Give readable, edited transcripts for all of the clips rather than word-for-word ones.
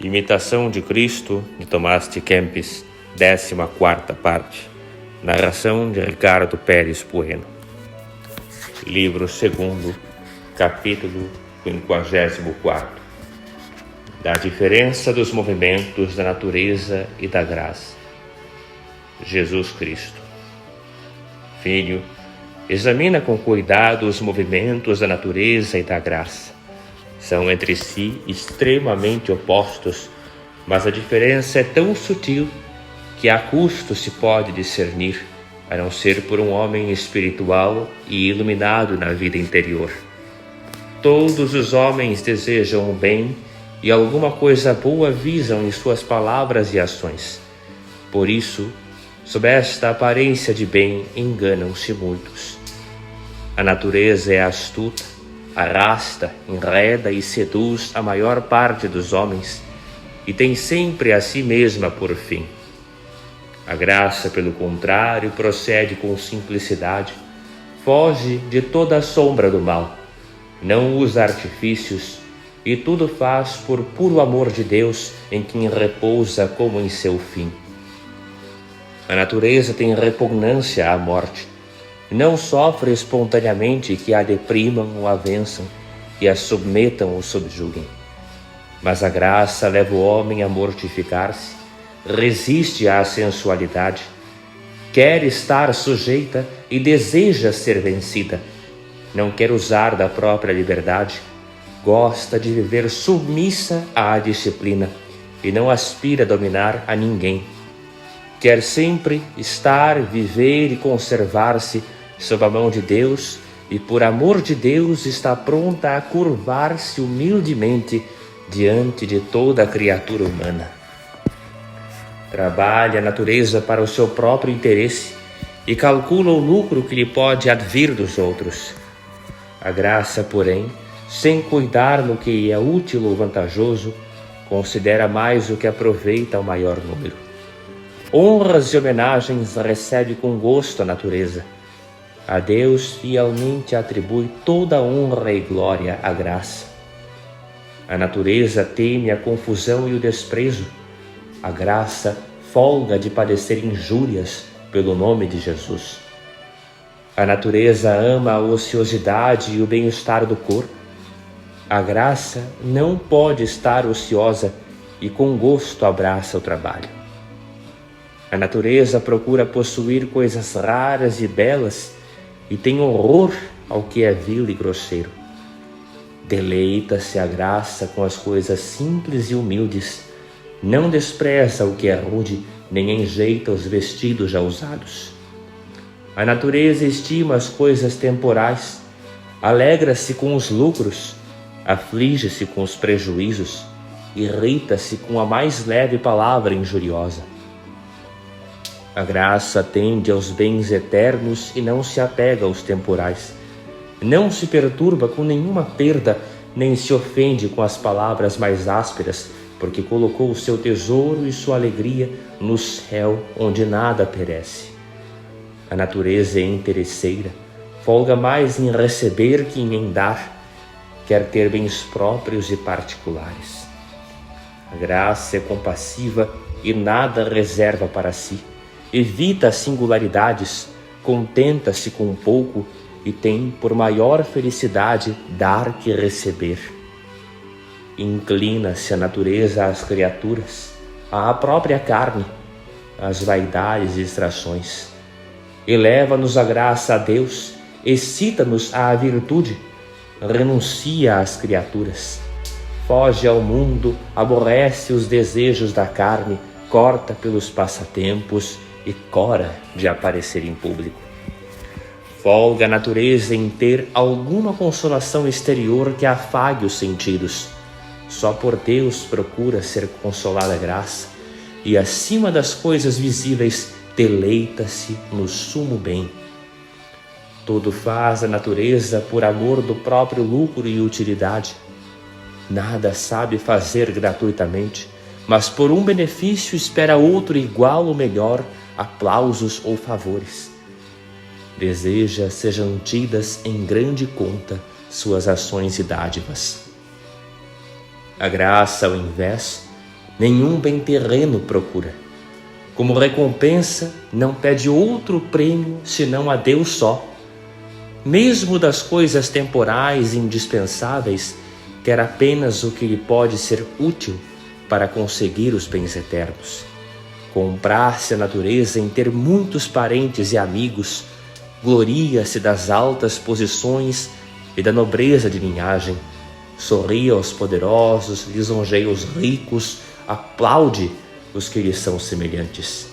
Imitação de Cristo, de Tomás de Kempis, 14ª parte. Narração de Ricardo Pérez Bueno. Livro 2º, capítulo 54. Da diferença dos movimentos da natureza e da graça. Jesus Cristo. Filho, examina com cuidado os movimentos da natureza e da graça. São entre si extremamente opostos, mas a diferença é tão sutil que a custo se pode discernir, a não ser por um homem espiritual e iluminado na vida interior. Todos os homens desejam o bem e alguma coisa boa visam em suas palavras e ações. Por isso, sob esta aparência de bem, enganam-se muitos. A natureza é astuta, arrasta, enreda e seduz a maior parte dos homens e tem sempre a si mesma por fim. A graça, pelo contrário, procede com simplicidade, foge de toda a sombra do mal, não usa artifícios e tudo faz por puro amor de Deus em quem repousa como em seu fim. A natureza tem repugnância à morte, não sofre espontaneamente que a deprimam ou a vençam, e a submetam ou subjuguem. Mas a graça leva o homem a mortificar-se, resiste à sensualidade, quer estar sujeita e deseja ser vencida, não quer usar da própria liberdade, gosta de viver submissa à disciplina e não aspira a dominar a ninguém. Quer sempre estar, viver e conservar-se sob a mão de Deus e, por amor de Deus, está pronta a curvar-se humildemente diante de toda a criatura humana. Trabalha a natureza para o seu próprio interesse e calcula o lucro que lhe pode advir dos outros. A graça, porém, sem cuidar no que é útil ou vantajoso, considera mais o que aproveita ao maior número. Honras e homenagens recebe com gosto a natureza. A Deus fielmente atribui toda a honra e glória à graça. A natureza teme a confusão e o desprezo. A graça folga de padecer injúrias pelo nome de Jesus. A natureza ama a ociosidade e o bem-estar do corpo. A graça não pode estar ociosa e com gosto abraça o trabalho. A natureza procura possuir coisas raras e belas e tem horror ao que é vil e grosseiro. Deleita-se a graça com as coisas simples e humildes, não despreza o que é rude, nem enjeita os vestidos já usados. A natureza estima as coisas temporais, alegra-se com os lucros, aflige-se com os prejuízos, irrita-se com a mais leve palavra injuriosa. A graça tende aos bens eternos e não se apega aos temporais. Não se perturba com nenhuma perda, nem se ofende com as palavras mais ásperas, porque colocou o seu tesouro e sua alegria no céu, onde nada perece. A natureza é interesseira, folga mais em receber que em dar, quer ter bens próprios e particulares. A graça é compassiva e nada reserva para si. Evita as singularidades, contenta-se com pouco e tem por maior felicidade dar que receber. Inclina-se a natureza às criaturas, à própria carne, às vaidades e distrações. Eleva-nos a graça a Deus, excita-nos à virtude, renuncia às criaturas. Foge ao mundo, aborrece os desejos da carne, corta pelos passatempos e cora de aparecer em público. Folga a natureza em ter alguma consolação exterior que afague os sentidos. Só por Deus procura ser consolada a graça e, acima das coisas visíveis, deleita-se no sumo bem. Tudo faz a natureza por amor do próprio lucro e utilidade. Nada sabe fazer gratuitamente, mas por um benefício espera outro igual ou melhor, aplausos ou favores. Deseja sejam tidas em grande conta suas ações e dádivas. A graça, ao invés, nenhum bem terreno procura. Como recompensa, não pede outro prêmio senão a Deus só. Mesmo das coisas temporais e indispensáveis, quer apenas o que lhe pode ser útil para conseguir os bens eternos. Comprar-se a natureza em ter muitos parentes e amigos, gloria-se das altas posições e da nobreza de linhagem, sorri aos poderosos, lisonjeia os ricos, aplaude os que lhes são semelhantes.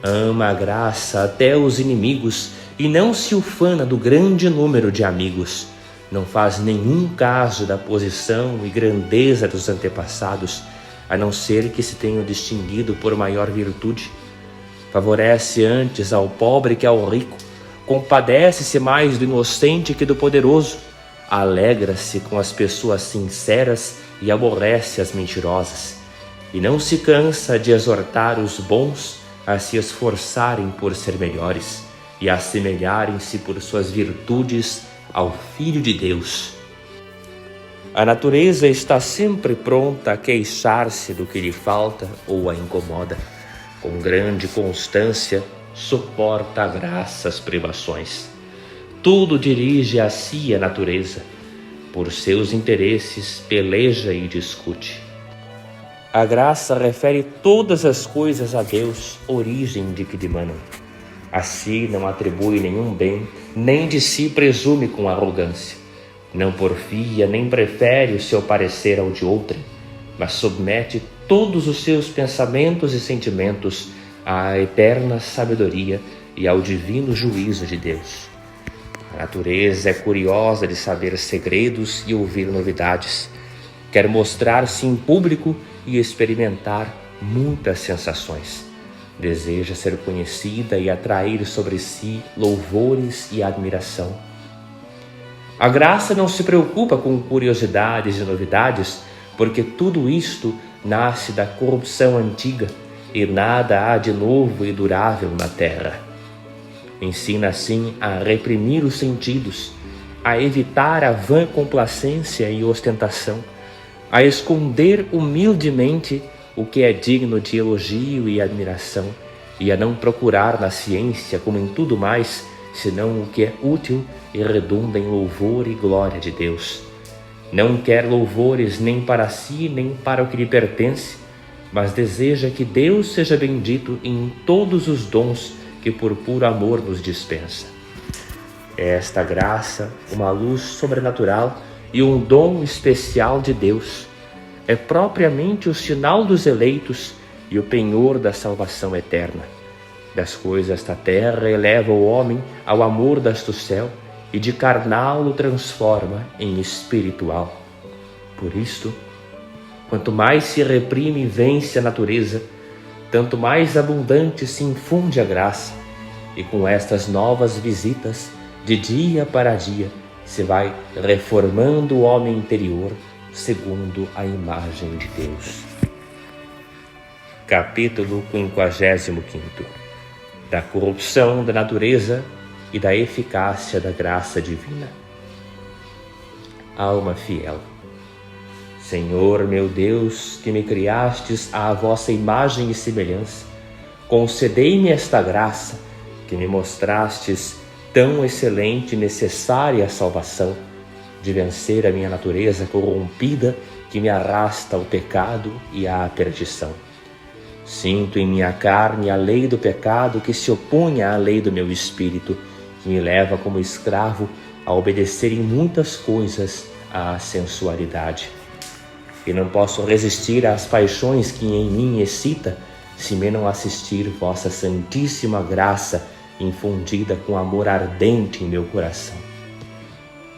Ama a graça até os inimigos e não se ufana do grande número de amigos. Não faz nenhum caso da posição e grandeza dos antepassados, a não ser que se tenham distinguido por maior virtude. Favorece antes ao pobre que ao rico, compadece-se mais do inocente que do poderoso, alegra-se com as pessoas sinceras e aborrece as mentirosas, e não se cansa de exortar os bons a se esforçarem por ser melhores e assemelharem-se por suas virtudes ao Filho de Deus. A natureza está sempre pronta a queixar-se do que lhe falta ou a incomoda. Com grande constância, suporta a graça as privações. Tudo dirige a si a natureza. Por seus interesses, peleja e discute. A graça refere todas as coisas a Deus, origem de que dimanam. A si não atribui nenhum bem, nem de si presume com arrogância. Não porfia, nem prefere o seu parecer ao de outrem, mas submete todos os seus pensamentos e sentimentos à eterna sabedoria e ao divino juízo de Deus. A natureza é curiosa de saber segredos e ouvir novidades. Quer mostrar-se em público e experimentar muitas sensações. Deseja ser conhecida e atrair sobre si louvores e admiração. A graça não se preocupa com curiosidades e novidades, porque tudo isto nasce da corrupção antiga e nada há de novo e durável na terra. Ensina assim a reprimir os sentidos, a evitar a vã complacência e ostentação, a esconder humildemente o que é digno de elogio e admiração, e a não procurar na ciência, como em tudo mais, senão o que é útil e redunda em louvor e glória de Deus. Não quer louvores nem para si, nem para o que lhe pertence, mas deseja que Deus seja bendito em todos os dons que por puro amor nos dispensa. É esta graça, uma luz sobrenatural e um dom especial de Deus. É propriamente o sinal dos eleitos e o penhor da salvação eterna. Das coisas da terra eleva o homem ao amor das do céu e de carnal o transforma em espiritual. Por isto, quanto mais se reprime e vence a natureza, tanto mais abundante se infunde a graça, e com estas novas visitas, de dia para dia, se vai reformando o homem interior segundo a imagem de Deus. Capítulo 55. Da corrupção da natureza e da eficácia da graça divina. Alma fiel. Senhor meu Deus, que me criastes à vossa imagem e semelhança, concedei-me esta graça que me mostrastes tão excelente e necessária à salvação, de vencer a minha natureza corrompida que me arrasta ao pecado e à perdição. Sinto em minha carne a lei do pecado que se opunha à lei do meu espírito, que me leva como escravo a obedecer em muitas coisas à sensualidade. E não posso resistir às paixões que em mim excita, se me não assistir vossa santíssima graça infundida com amor ardente em meu coração.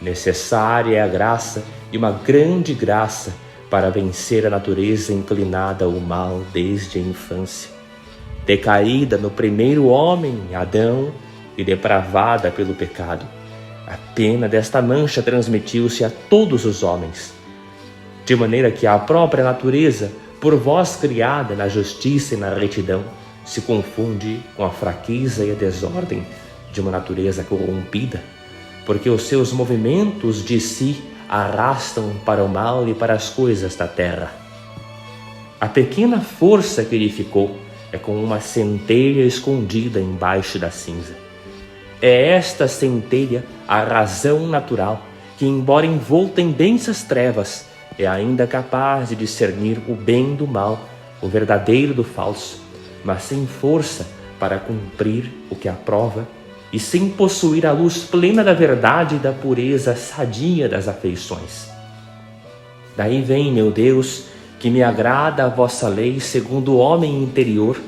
Necessária é a graça e uma grande graça para vencer a natureza inclinada ao mal desde a infância. Decaída no primeiro homem, Adão, e depravada pelo pecado, a pena desta mancha transmitiu-se a todos os homens, de maneira que a própria natureza, por vós criada na justiça e na retidão, se confunde com a fraqueza e a desordem de uma natureza corrompida, porque os seus movimentos de si arrastam para o mal e para as coisas da terra. A pequena força que lhe ficou é como uma centelha escondida embaixo da cinza. É esta centelha a razão natural que, embora envolta em densas trevas, é ainda capaz de discernir o bem do mal, o verdadeiro do falso, mas sem força para cumprir o que aprova e sem possuir a luz plena da verdade e da pureza sadia das afeições. Daí vem, meu Deus, que me agrada a vossa lei segundo o homem interior,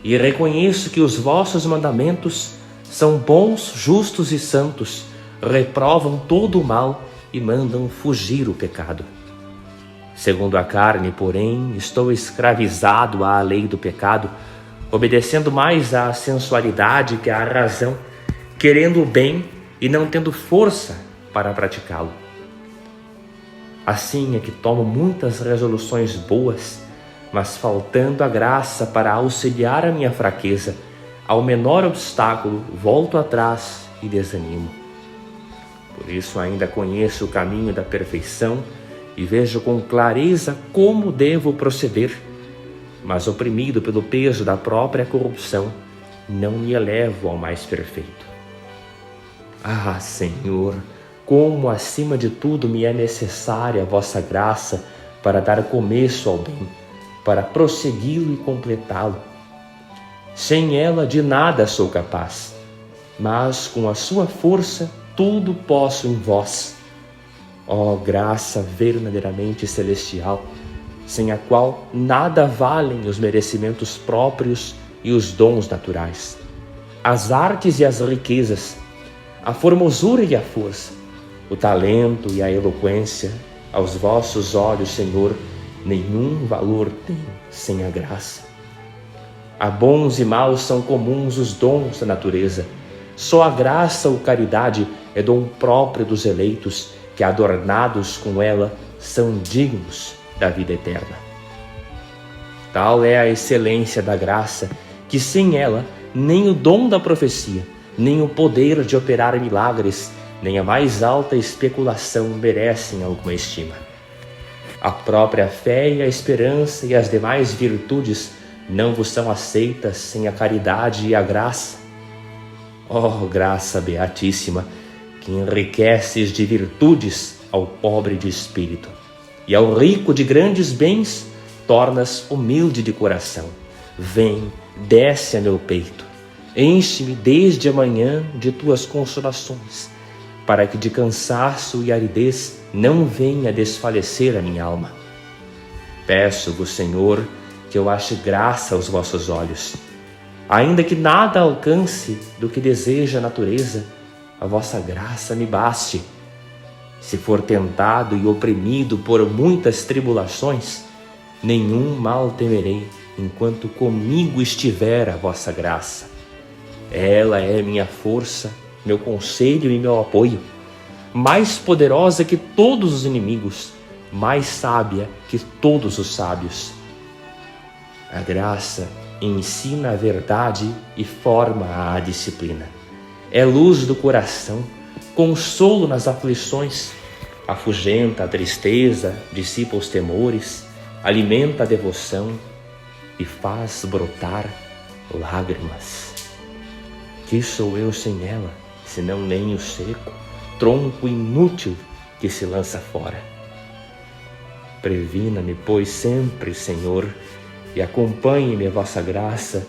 e reconheço que os vossos mandamentos são bons, justos e santos, reprovam todo o mal e mandam fugir o pecado. Segundo a carne, porém, estou escravizado à lei do pecado, obedecendo mais à sensualidade que à razão, querendo o bem e não tendo força para praticá-lo. Assim é que tomo muitas resoluções boas, mas faltando a graça para auxiliar a minha fraqueza, ao menor obstáculo volto atrás e desanimo. Por isso ainda conheço o caminho da perfeição e vejo com clareza como devo proceder, mas oprimido pelo peso da própria corrupção, não me elevo ao mais perfeito. Ah, Senhor, como acima de tudo me é necessária a vossa graça para dar começo ao bem, para prossegui-lo e completá-lo. Sem ela de nada sou capaz, mas com a sua força tudo posso em vós. Ó graça verdadeiramente celestial, sem a qual nada valem os merecimentos próprios e os dons naturais, as artes e as riquezas, a formosura e a força, o talento e a eloquência. Aos vossos olhos, Senhor, nenhum valor tem sem a graça. A bons e maus são comuns os dons da natureza. Só a graça ou caridade é dom próprio dos eleitos, que adornados com ela são dignos da vida eterna. Tal é a excelência da graça, que sem ela nem o dom da profecia, nem o poder de operar milagres, nem a mais alta especulação merecem alguma estima. A própria fé e a esperança e as demais virtudes não vos são aceitas sem a caridade e a graça. Ó graça beatíssima, que enriqueces de virtudes ao pobre de espírito, e ao rico de grandes bens tornas humilde de coração. Vem, desce a meu peito, enche-me desde amanhã de tuas consolações, para que de cansaço e aridez não venha desfalecer a minha alma. Peço-vos, Senhor, que eu ache graça aos vossos olhos. Ainda que nada alcance do que deseja a natureza, a vossa graça me baste. Se for tentado e oprimido por muitas tribulações, nenhum mal temerei, enquanto comigo estiver a vossa graça. Ela é minha força, meu conselho e meu apoio, mais poderosa que todos os inimigos, mais sábia que todos os sábios. A graça ensina a verdade e forma a disciplina. É luz do coração, consolo nas aflições, afugenta a tristeza, dissipa os temores, alimenta a devoção e faz brotar lágrimas. Que sou eu sem ela, senão lenho seco, tronco inútil que se lança fora? Previna-me, pois, sempre, Senhor, e acompanhe-me a vossa graça,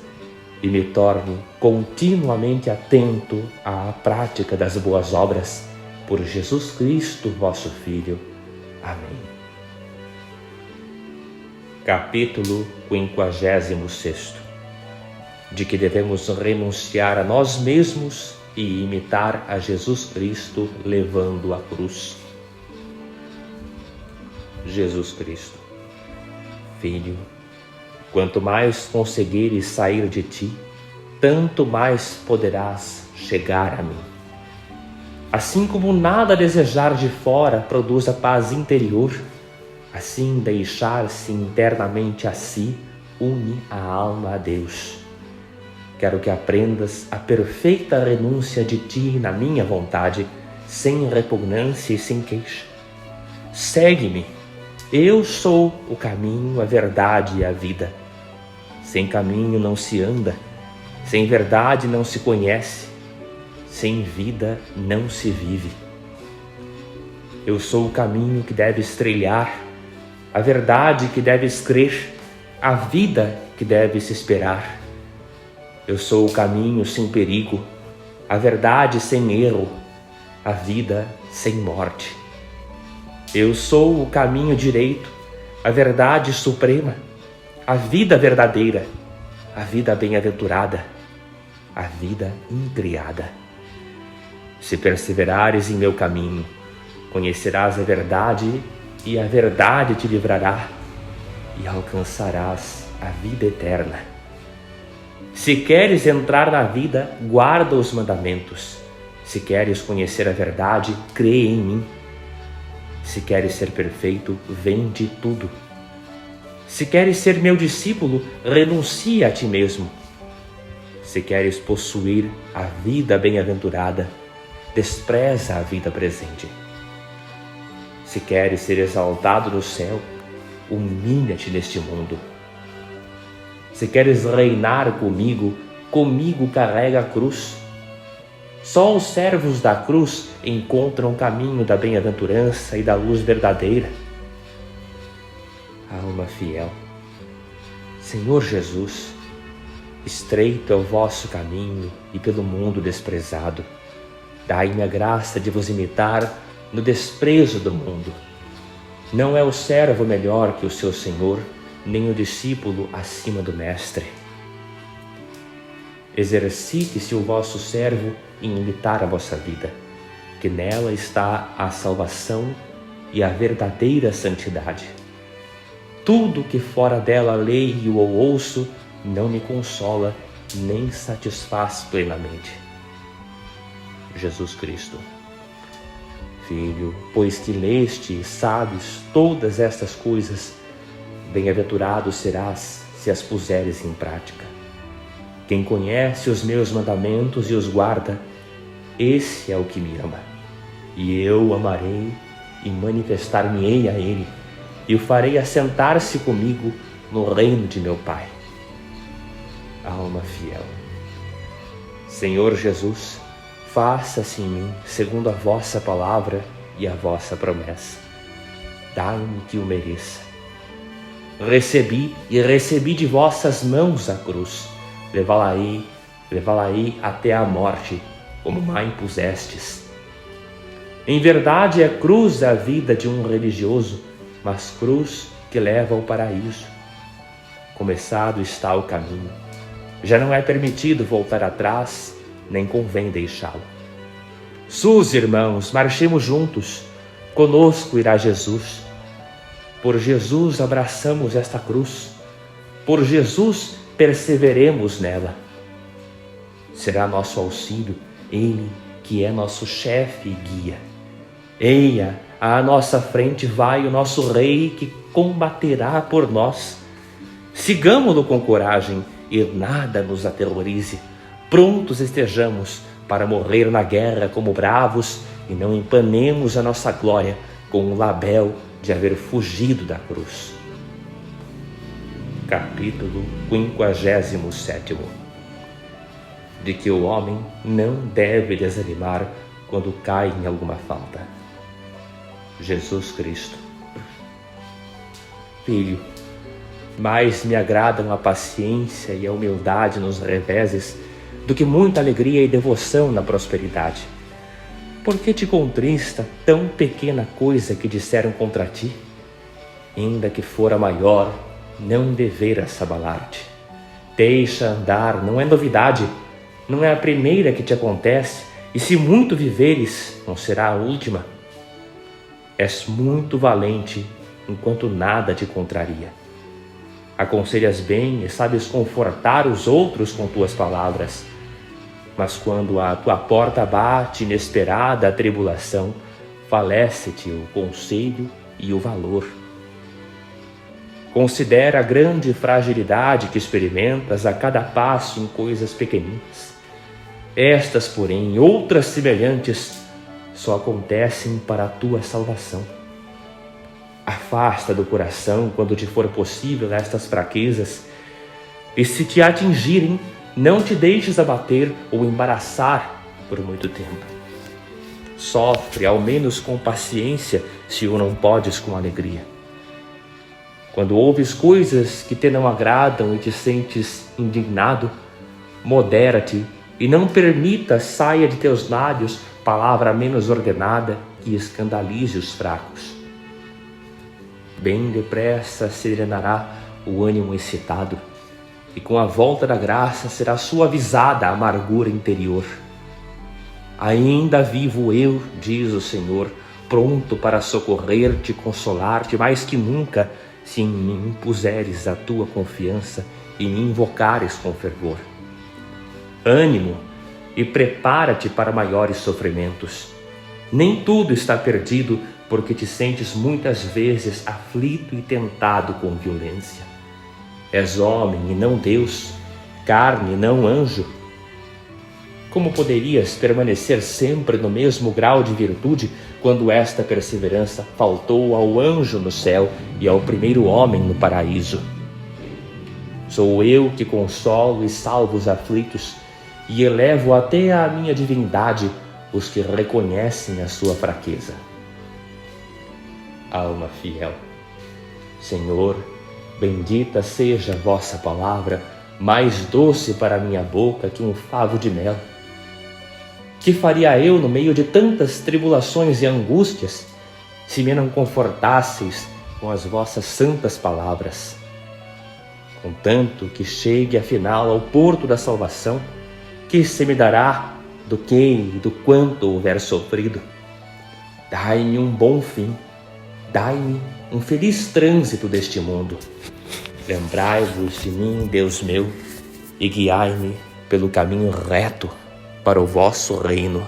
e me torne continuamente atento à prática das boas obras, por Jesus Cristo, vosso Filho. Amém. Capítulo 56. De que devemos renunciar a nós mesmos e imitar a Jesus Cristo levando a cruz. Jesus Cristo, Filho, quanto mais conseguires sair de ti, tanto mais poderás chegar a mim. Assim como nada desejar de fora produz a paz interior, assim deixar-se internamente a si une a alma a Deus. Quero que aprendas a perfeita renúncia de ti na minha vontade, sem repugnância e sem queixa. Segue-me, Eu sou o caminho, a verdade e a vida. Sem caminho não se anda, sem verdade não se conhece, sem vida não se vive. Eu sou o caminho que deves trilhar, a verdade que deves crer, a vida que deves esperar. Eu sou o caminho sem perigo, a verdade sem erro, a vida sem morte. Eu sou o caminho direito, a verdade suprema, a vida verdadeira, a vida bem-aventurada, a vida incriada. Se perseverares em meu caminho, conhecerás a verdade e a verdade te livrará e alcançarás a vida eterna. Se queres entrar na vida, guarda os mandamentos. Se queres conhecer a verdade, crê em mim. Se queres ser perfeito, vende tudo. Se queres ser meu discípulo, renuncia a ti mesmo. Se queres possuir a vida bem-aventurada, despreza a vida presente. Se queres ser exaltado no céu, humilha-te neste mundo. Se queres reinar comigo, comigo carrega a cruz. Só os servos da cruz encontram o caminho da bem-aventurança e da luz verdadeira. Alma fiel, Senhor Jesus, estreito é o vosso caminho e pelo mundo desprezado. Dai-me a graça de vos imitar no desprezo do mundo. Não é o servo melhor que o seu senhor, nem o discípulo acima do mestre. Exercite-se o vosso servo em imitar a vossa vida, que nela está a salvação e a verdadeira santidade. Tudo que fora dela leio ou ouço não me consola nem satisfaz plenamente. Jesus Cristo, Filho, pois que leste e sabes todas estas coisas, bem-aventurado serás se as puseres em prática. Quem conhece os meus mandamentos e os guarda, esse é o que me ama. E eu o amarei e manifestar-me-ei a ele, e o farei assentar-se comigo no reino de meu Pai. Alma fiel, Senhor Jesus, faça-se em mim segundo a vossa palavra e a vossa promessa. Dai-me que o mereça. Recebi de vossas mãos a cruz. Levá-la-ei até a morte, como má impusestes. Em verdade é cruz a vida de um religioso, mas cruz que leva ao paraíso. Começado está o caminho. Já não é permitido voltar atrás, nem convém deixá-lo. Sus, irmãos, marchemos juntos. Conosco irá Jesus. Por Jesus abraçamos esta cruz. Por Jesus perseveremos nela. Será nosso auxílio Ele que é nosso chefe e guia. Eia, à nossa frente vai o nosso Rei que combaterá por nós. Sigamo-lo com coragem e nada nos aterrorize. Prontos estejamos para morrer na guerra como bravos e não empanemos a nossa glória com o labéu de haver fugido da cruz. Capítulo 57. De que o homem não deve desanimar quando cai em alguma falta. Jesus Cristo. Filho, mais me agradam a paciência e a humildade nos reveses do que muita alegria e devoção na prosperidade. Por que te contrista tão pequena coisa que disseram contra ti? Ainda que fora maior, não deveras abalar-te. Deixa andar, não é novidade, não é a primeira que te acontece, e se muito viveres, não será a última. És muito valente, enquanto nada te contraria. Aconselhas bem e sabes confortar os outros com tuas palavras. Mas quando a tua porta bate inesperada a tribulação, falece-te o conselho e o valor. Considera a grande fragilidade que experimentas a cada passo em coisas pequeninas. Estas, porém, e outras semelhantes, só acontecem para a tua salvação. Afasta do coração, quando te for possível, estas fraquezas, e se te atingirem, não te deixes abater ou embaraçar por muito tempo. Sofre, ao menos com paciência, se o não podes com alegria. Quando ouves coisas que te não agradam e te sentes indignado, modera-te e não permita saia de teus lábios palavra menos ordenada que escandalize os fracos. Bem depressa serenará o ânimo excitado, e com a volta da graça será suavizada a amargura interior. Ainda vivo eu, diz o Senhor, pronto para socorrer-te e consolar-te mais que nunca, se em mim puseres a tua confiança e me invocares com fervor. Ânimo e prepara-te para maiores sofrimentos. Nem tudo está perdido, porque te sentes muitas vezes aflito e tentado com violência. És homem e não Deus, carne e não anjo. Como poderias permanecer sempre no mesmo grau de virtude quando esta perseverança faltou ao anjo no céu e ao primeiro homem no paraíso? Sou eu que consolo e salvo os aflitos e elevo até à minha divindade os que reconhecem a sua fraqueza. Alma fiel, Senhor, bendita seja a vossa palavra, mais doce para minha boca que um favo de mel. Que faria eu no meio de tantas tribulações e angústias, se me não confortasseis com as vossas santas palavras? Contanto que chegue afinal ao porto da salvação, que se me dará do que e do quanto houver sofrido? Dai-me um bom fim, dai-me um feliz trânsito deste mundo. Lembrai-vos de mim, Deus meu, e guiai-me pelo caminho reto para o vosso reino.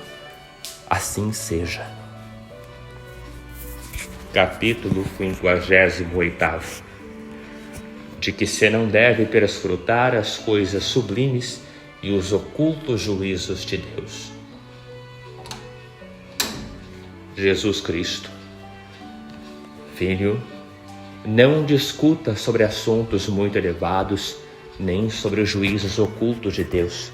Assim seja. Capítulo 58. De que se não deve perscrutar as coisas sublimes e os ocultos juízos de Deus. Jesus Cristo. Filho, não discuta sobre assuntos muito elevados, nem sobre os juízos ocultos de Deus,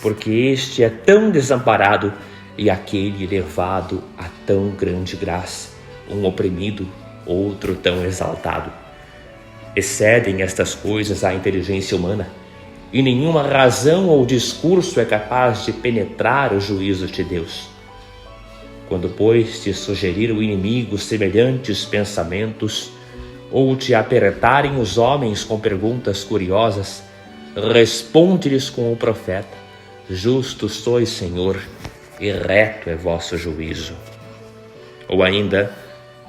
porque este é tão desamparado e aquele levado a tão grande graça, um oprimido, outro tão exaltado. Excedem estas coisas a inteligência humana, e nenhuma razão ou discurso é capaz de penetrar os juízos de Deus. Quando, pois, te sugerir o inimigo semelhantes pensamentos, ou te apertarem os homens com perguntas curiosas, responde-lhes com o profeta: justo sois, Senhor, e reto é vosso juízo. Ou ainda: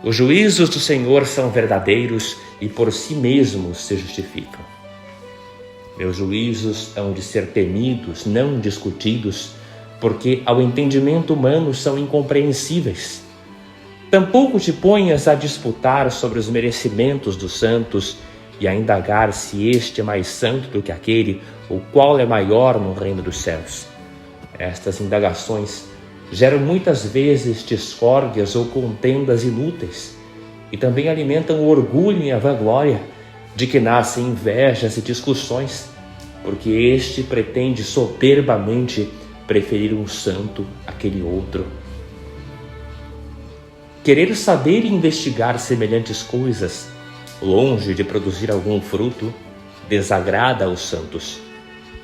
os juízos do Senhor são verdadeiros e por si mesmos se justificam. Meus juízos hão de ser temidos, não discutidos, porque ao entendimento humano são incompreensíveis. Tampouco te ponhas a disputar sobre os merecimentos dos santos e a indagar se este é mais santo do que aquele, ou qual é maior no reino dos céus. Estas indagações geram muitas vezes discórdias ou contendas inúteis, e também alimentam o orgulho e a vanglória, de que nascem invejas e discussões, porque este pretende soberbamente preferir um santo àquele outro. Querer saber e investigar semelhantes coisas, longe de produzir algum fruto, desagrada aos santos,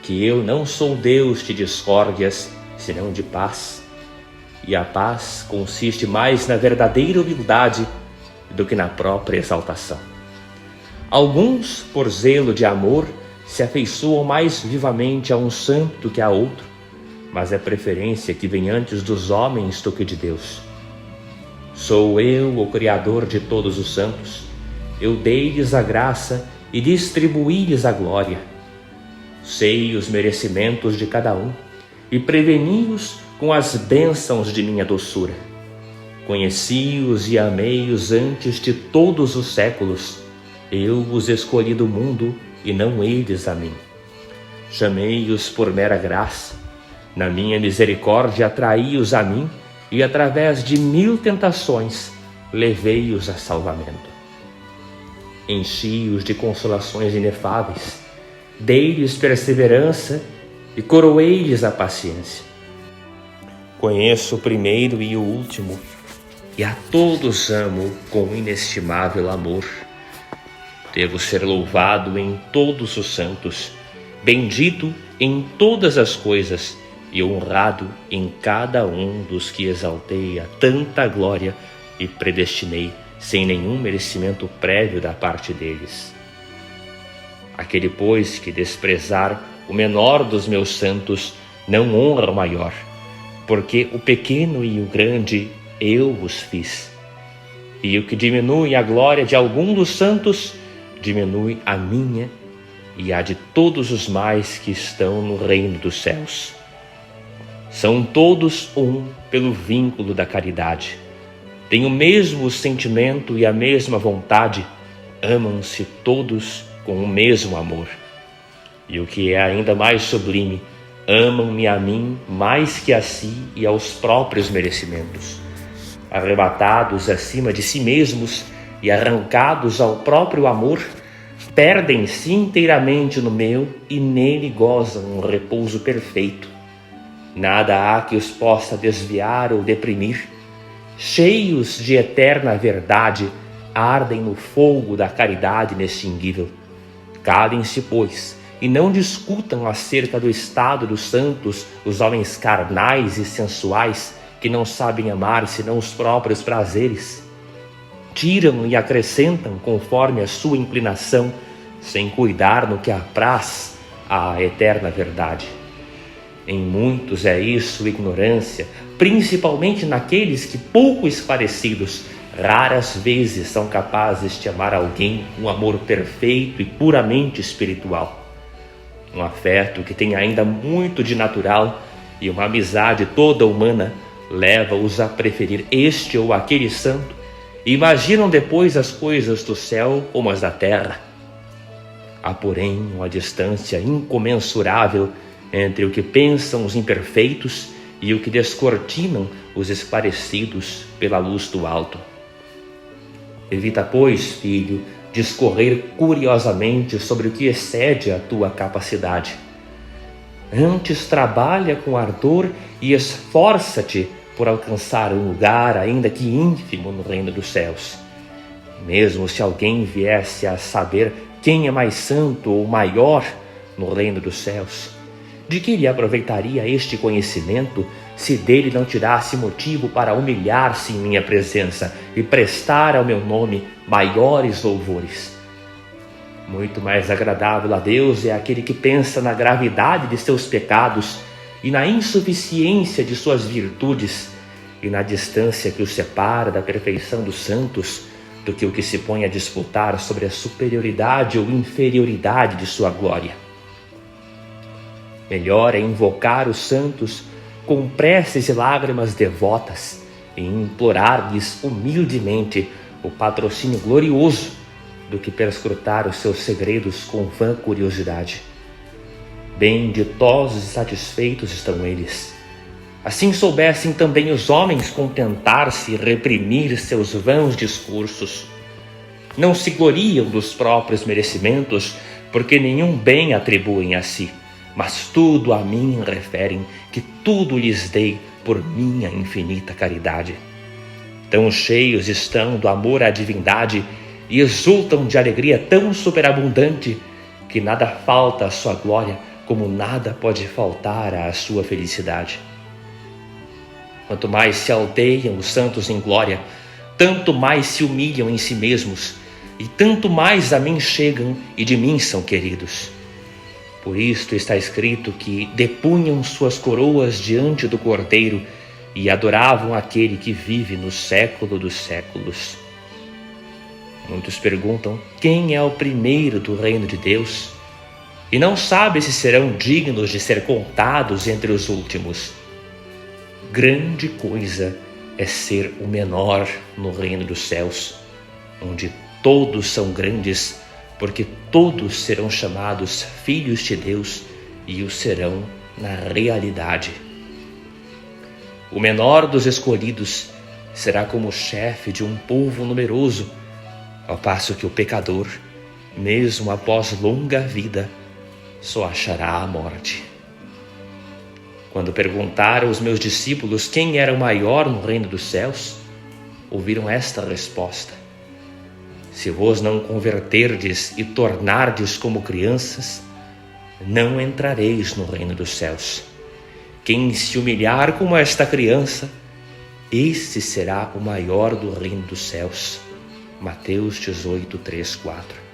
que eu não sou Deus de discórdias, senão de paz. E a paz consiste mais na verdadeira humildade do que na própria exaltação. Alguns, por zelo de amor, se afeiçoam mais vivamente a um santo do que a outro, mas é preferência que vem antes dos homens do que de Deus. Sou eu o Criador de todos os santos. Eu dei-lhes a graça e distribuí-lhes a glória. Sei os merecimentos de cada um e preveni-os com as bênçãos de minha doçura. Conheci-os e amei-os antes de todos os séculos. Eu os escolhi do mundo e não eles a mim. Chamei-os por mera graça. Na minha misericórdia atraí-os a mim e através de 1000 tentações levei-os a salvamento. enchi-os de consolações inefáveis, dei-lhes perseverança e coroei-lhes a paciência. Conheço o primeiro e o último, e a todos amo com inestimável amor. Devo ser louvado em todos os santos, bendito em todas as coisas e honrado em cada um dos que exaltei a tanta glória e predestinei sem nenhum merecimento prévio da parte deles. Aquele, pois, que desprezar o menor dos meus santos não honra o maior, porque o pequeno e o grande eu os fiz. E o que diminui a glória de algum dos santos, diminui a minha e a de todos os mais que estão no reino dos céus. São todos um pelo vínculo da caridade. Têm o mesmo sentimento e a mesma vontade, amam-se todos com o mesmo amor. E o que é ainda mais sublime, amam-me a mim mais que a si e aos próprios merecimentos. Arrebatados acima de si mesmos e arrancados ao próprio amor, perdem-se inteiramente no meu e nele gozam um repouso perfeito. Nada há que os possa desviar ou deprimir. Cheios de eterna verdade, ardem no fogo da caridade inextinguível. Calem-se, pois, e não discutam acerca do estado dos santos, os homens carnais e sensuais, que não sabem amar senão os próprios prazeres. Tiram e acrescentam conforme a sua inclinação, sem cuidar no que apraz à eterna verdade. Em muitos é isso ignorância, principalmente naqueles que, pouco esclarecidos, raras vezes são capazes de amar alguém com um amor perfeito e puramente espiritual. Um afeto que tem ainda muito de natural e uma amizade toda humana leva-os a preferir este ou aquele santo e imaginam depois as coisas do céu como as da terra. Há, porém, uma distância incomensurável entre o que pensam os imperfeitos e o que descortinam os esclarecidos pela luz do alto. Evita, pois, filho, discorrer curiosamente sobre o que excede a tua capacidade. Antes trabalha com ardor e esforça-te por alcançar um lugar, ainda que ínfimo, no reino dos céus. Mesmo se alguém viesse a saber quem é mais santo ou maior no reino dos céus, de que lhe aproveitaria este conhecimento se dele não tirasse motivo para humilhar-se em minha presença e prestar ao meu nome maiores louvores? Muito mais agradável a Deus é aquele que pensa na gravidade de seus pecados e na insuficiência de suas virtudes e na distância que os separa da perfeição dos santos, do que o que se põe a disputar sobre a superioridade ou inferioridade de sua glória. Melhor é invocar os santos com preces e lágrimas devotas e implorar-lhes humildemente o patrocínio glorioso do que perscrutar os seus segredos com vã curiosidade. Bem ditosos e satisfeitos estão eles. Assim soubessem também os homens contentar-se e reprimir seus vãos discursos. Não se gloriam dos próprios merecimentos, porque nenhum bem atribuem a si, mas tudo a mim referem, que tudo lhes dei por minha infinita caridade. Tão cheios estão do amor à divindade e exultam de alegria tão superabundante que nada falta à sua glória, como nada pode faltar à sua felicidade. Quanto mais se alteiam os santos em glória, tanto mais se humilham em si mesmos, e tanto mais a mim chegam e de mim são queridos. Por isto está escrito que depunham suas coroas diante do Cordeiro e adoravam aquele que vive no século dos séculos. Muitos perguntam quem é o primeiro do reino de Deus e não sabem se serão dignos de ser contados entre os últimos. Grande coisa é ser o menor no reino dos céus, onde todos são grandes, porque todos serão chamados filhos de Deus e o serão na realidade. O menor dos escolhidos será como chefe de um povo numeroso, ao passo que o pecador, mesmo após longa vida, só achará a morte. Quando perguntaram aos meus discípulos quem era o maior no reino dos céus, ouviram esta resposta: se vos não converterdes e tornardes como crianças, não entrareis no reino dos céus. Quem se humilhar como esta criança, este será o maior do reino dos céus. Mateus 18, 3, 4.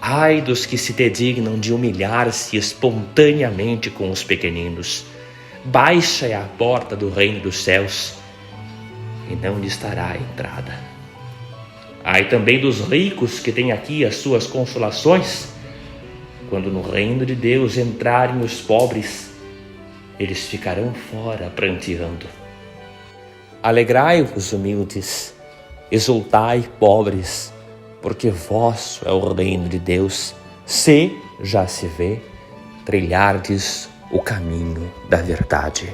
Ai dos que se dedignam de humilhar-se espontaneamente com os pequeninos. Baixa é a porta do reino dos céus, e não lhe estará a entrada. Ai também dos ricos que têm aqui as suas consolações, quando no reino de Deus entrarem os pobres, eles ficarão fora pranteando. Alegrai-vos, humildes, exultai, pobres, porque vosso é o reino de Deus, se já se vê trilhardes o caminho da verdade.